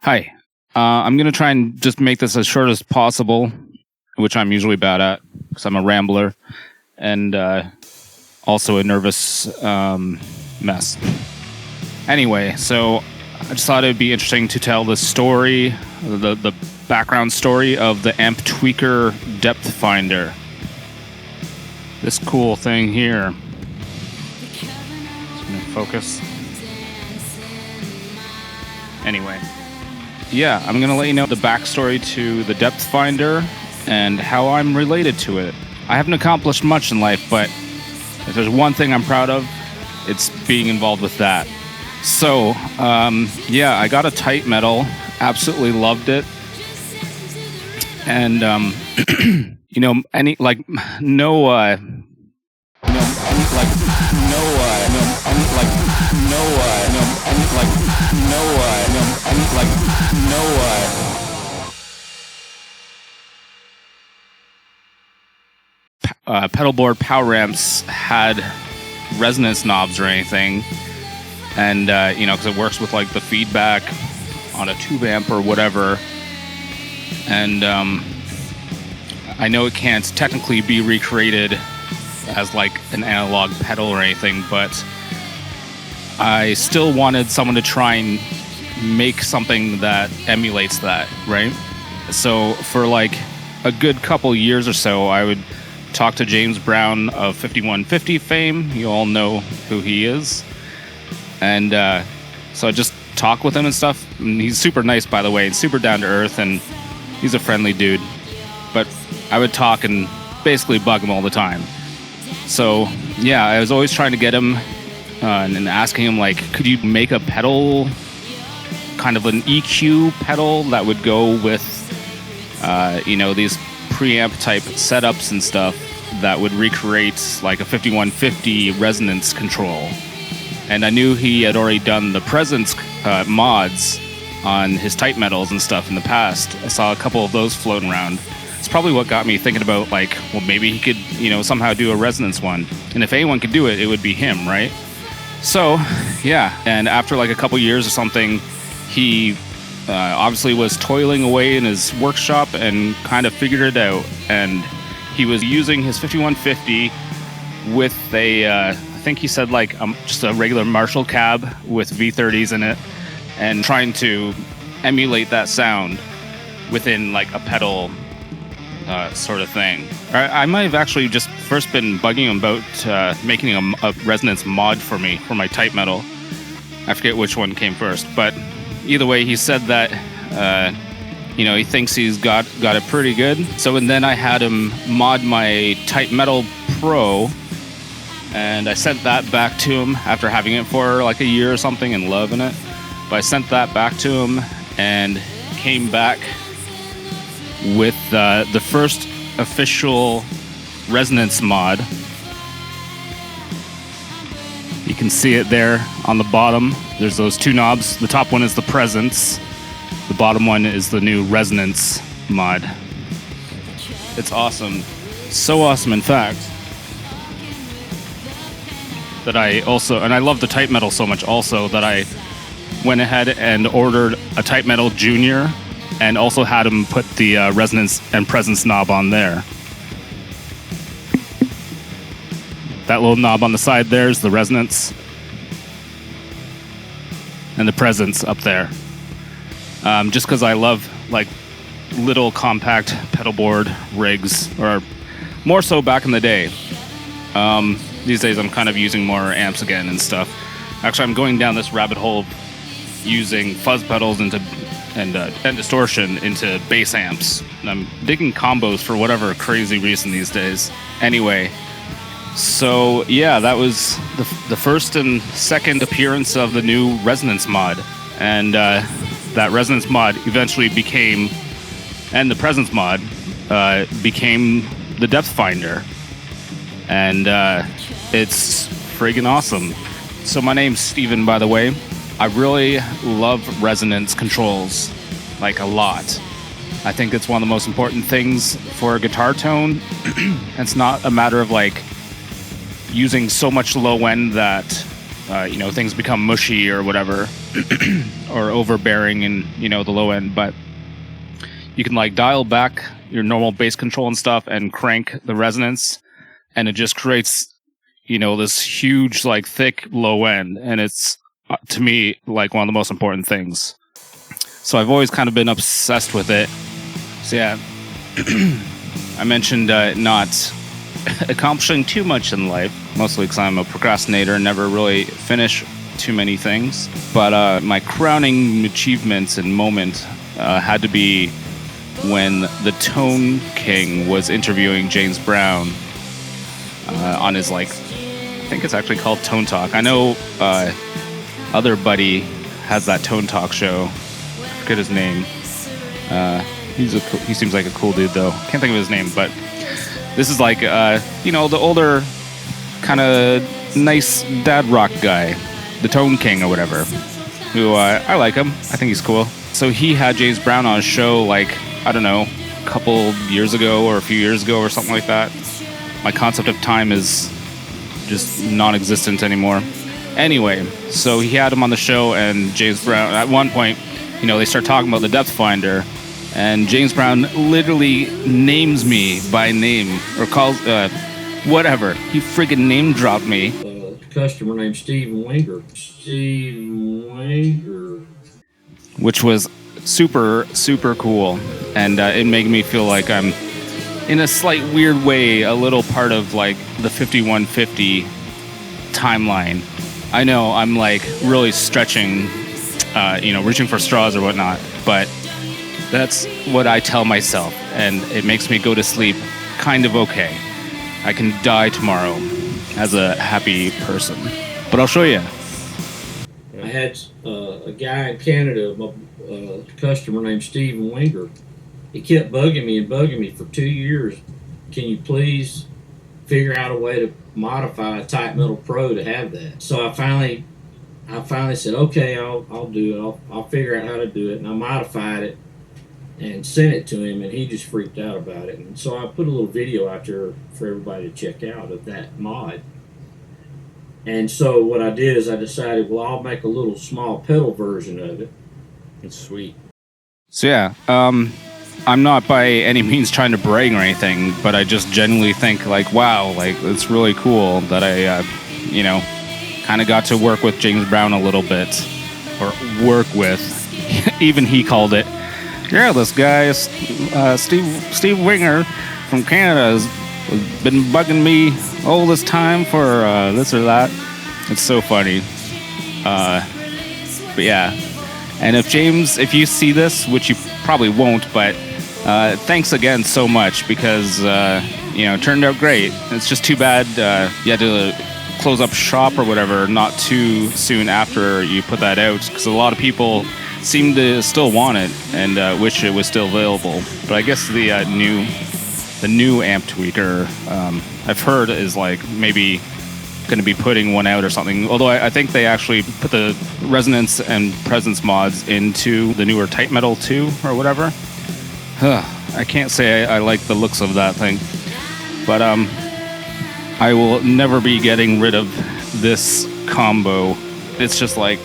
Hi. I'm going to try and just make this as short as possible, which I'm usually bad at because I'm a rambler and also a nervous mess. Anyway, so I just thought it would be interesting to tell the story, the background story of the Amptweaker DEPTH FINDER. This cool thing here. Just going to focus. Anyway. Yeah, I'm going to let you know the backstory to the Depth Finder and how I'm related to it. I haven't accomplished much in life, but if there's one thing I'm proud of, it's being involved with that. So, yeah, I got a tight metal, absolutely loved it. And, you know, pedalboard power amps had resonance knobs or anything, and you know, because it works with like the feedback on a tube amp or whatever, and I know it can't technically be recreated as like an analog pedal or anything, but I still wanted someone to try and make something that emulates that, right? So for like a good couple years or so, I would talk to James Brown of 5150 fame. You all know who he is. And so I just talk with him and stuff. And he's super nice, by the way, and super down to earth, and he's a friendly dude. But I would talk and basically bug him all the time. So yeah, I was always trying to get him and asking him, like, could you make a pedal, kind of an EQ pedal that would go with, you know, these preamp type setups and stuff that would recreate like a 5150 resonance control. And I knew he had already done the presence mods on his tight metals and stuff in the past. I saw a couple of those floating around. It's probably what got me thinking about, like, well, maybe he could, you know, somehow do a resonance one. And if anyone could do it, it would be him, right? So, yeah. And after like a couple years or something, he obviously was toiling away in his workshop and kind of figured it out. And he was using his 5150 with a, I think he said like just a regular Marshall cab with V30s in it, and trying to emulate that sound within like a pedal sort of thing. I might have actually just first been bugging him about making a resonance mod for me for my tight metal. I forget which one came first, but either way, he said that you know, he thinks he's got it pretty good. So, and then I had him mod my Tight Metal Pro, and I sent that back to him after having it for like a year or something and loving it. But I sent that back to him and came back with the first official resonance mod. You can see it there on the bottom. There's those two knobs. The top one is the presence. The bottom one is the new resonance mod. It's awesome. So awesome, in fact, that I also, and I love the tight metal so much also, that I went ahead and ordered a tight metal junior and also had him put the resonance and presence knob on there. That little knob on the side there is the resonance, and the presence up there. Just because I love like little compact pedalboard rigs, or more so back in the day. These days I'm kind of using more amps again and stuff. Actually, I'm going down this rabbit hole of using fuzz pedals and distortion into bass amps. And I'm digging combos for whatever crazy reason these days. Anyway, so yeah, that was the first and second appearance of the new resonance mod. And that resonance mod eventually became, and the presence mod became the Depth Finder. And it's friggin' awesome. So my name's Steven, by the way. I really love resonance controls, like a lot. I think it's one of the most important things for a guitar tone. It's not a matter of like using so much low end that you know, things become mushy or whatever. or overbearing in, you know, the low end, but you can like dial back your normal bass control and stuff and crank the resonance, and it just creates, you know, this huge, like, thick low end, and it's, to me, like, one of the most important things. So I've always kind of been obsessed with it. So yeah, I mentioned not accomplishing too much in life, mostly because I'm a procrastinator and never really finish too many things. But my crowning achievements and moment had to be when the Tone King was interviewing James Brown on his, like, I think it's actually called Tone Talk. I know other buddy has that Tone Talk show. I forget his name. He seems like a cool dude, though. Can't think of his name, but this is like, you know, the older, kind of nice dad rock guy, the Tone King or whatever, who I like him. I think he's cool. So he had James Brown on a show, like, I don't know, a couple years ago or a few years ago or something like that. My concept of time is just non-existent anymore. Anyway, so he had him on the show, and James Brown, at one point, you know, they start talking about the depth finder, and James Brown literally names me by name, or calls, whatever. He friggin' name dropped me. Customer named Steven Winger. Which was super, super cool. And it made me feel like I'm, in a slight weird way, a little part of, like, the 5150 timeline. I know I'm, like, really stretching, you know, reaching for straws or whatnot, but that's what I tell myself, and it makes me go to sleep kind of okay. I can die tomorrow as a happy person. But I'll show you. I had a guy in Canada, a customer named Steven Winger. He kept bugging me for 2 years. Can you please figure out a way to modify a Type Metal Pro to have that? So I finally said, okay, I'll do it. I'll figure out how to do it. And I modified it and sent it to him, and he just freaked out about it. And so I put a little video out there for everybody to check out of that mod. And so what I did is I decided, well, I'll make a little small pedal version of it. It's sweet. So yeah, I'm not by any means trying to brag or anything, but I just genuinely think, like, wow, like, it's really cool that I, you know, kind of got to work with James Brown a little bit, or work with. Even he called it. Yeah, this guy, Steve Winger from Canada, has been bugging me all this time for this or that. It's so funny. But yeah. And if you see this, which you probably won't, but thanks again so much, because, you know, it turned out great. It's just too bad you had to close up shop or whatever not too soon after you put that out, because a lot of people seem to still want it and wish it was still available. But I guess the new Amptweaker, I've heard, is like maybe going to be putting one out or something. Although I think they actually put the resonance and presence mods into the newer Type Metal 2 or whatever. I can't say I like the looks of that thing, but I will never be getting rid of this combo. It's just like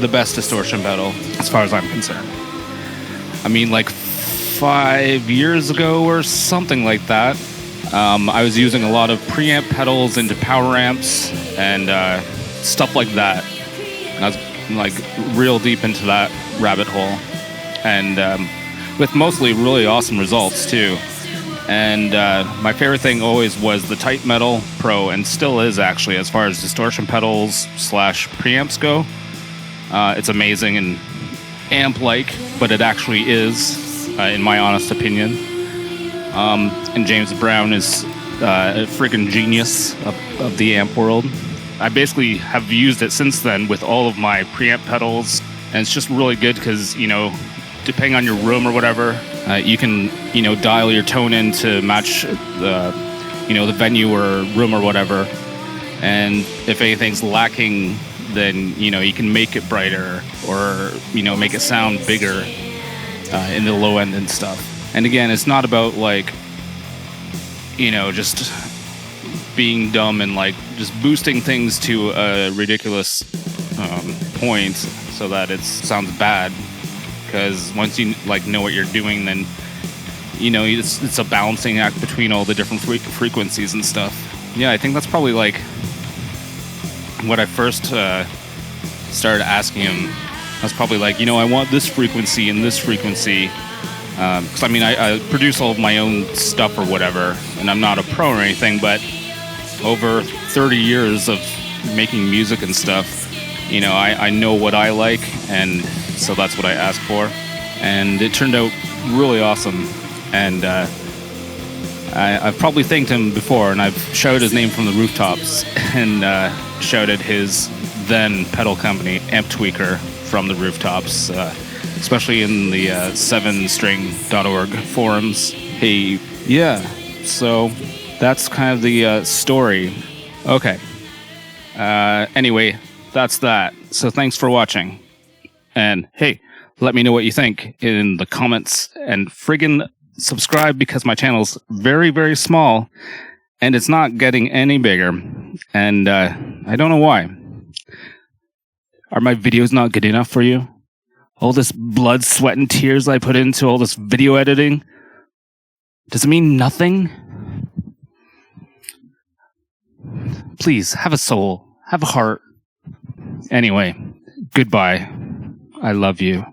the best distortion pedal as far as I'm concerned. I mean, like 5 years ago or something like that, I was using a lot of preamp pedals into power amps and stuff like that. And I was like real deep into that rabbit hole, and with mostly really awesome results too. And my favorite thing always was the Type Metal Pro, and still is actually, as far as distortion pedals / preamps go. It's amazing and amp-like, but it actually is, in my honest opinion. And James Brown is a friggin' genius of the amp world. I basically have used it since then with all of my preamp pedals, and it's just really good because, you know, depending on your room or whatever, you can, you know, dial your tone in to match the, you know, the venue or room or whatever. And if anything's lacking, then, you know, you can make it brighter or, you know, make it sound bigger in the low end and stuff. And again, it's not about, like, you know, just being dumb and, like, just boosting things to a ridiculous point so that it sounds bad. Because once you like know what you're doing, then you know it's a balancing act between all the different frequencies and stuff. Yeah, I think that's probably like what I first started asking him. I was probably like, I want this frequency and this frequency. Because I produce all of my own stuff or whatever, and I'm not a pro or anything, but over 30 years of making music and stuff, I know what I like, and so that's what I asked for. And it turned out really awesome. And I've probably thanked him before, and I've shouted his name from the rooftops, and shouted his then pedal company, Amptweaker, from the rooftops, especially in the 7string.org forums. Hey, yeah, so that's kind of the story. Okay. Anyway, that's that. So thanks for watching. And hey, let me know what you think in the comments, and friggin' subscribe, because my channel's very, very small and it's not getting any bigger. And I don't know why. Are my videos not good enough for you? All this blood, sweat, and tears I put into all this video editing, does it mean nothing? Please, have a soul. Have a heart. Anyway, goodbye. I love you.